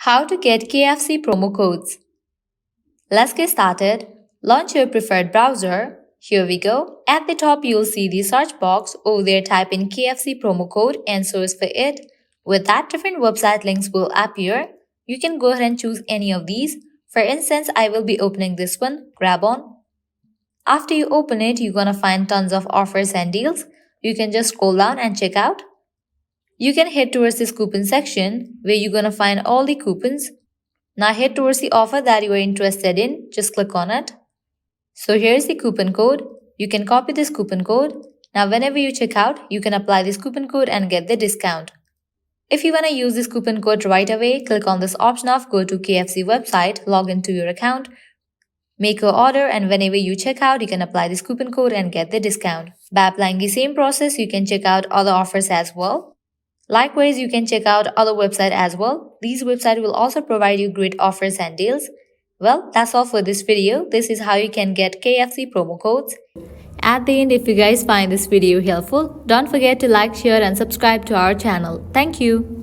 How to get KFC promo codes. Let's get started. Launch your preferred browser. Here we go. At the top, you'll see the search box. Over there, type in KFC promo code and search for it. With that, different website links will appear. You can go ahead and choose any of these. For instance, I will be opening this one. Grab on. After you open it, you're gonna find tons of offers and deals. You can just scroll down and check out. You can head towards this coupon section where you're gonna find all the coupons. Now head towards the offer that you are interested in. Just click on it. So here's the coupon code. You can copy this coupon code. Now whenever you check out, you can apply this coupon code and get the discount. If you want to use this coupon code right away, click on this option of go to KFC website, log into your account, make your order, and whenever you check out, you can apply this coupon code and get the discount. By applying the same process, you can check out other offers as well. Likewise, you can check out other websites as well. These websites will also provide you great offers and deals. Well, that's all for this video. This is how you can get KFC promo codes. At the end, if you guys find this video helpful, don't forget to like, share and subscribe to our channel. Thank you.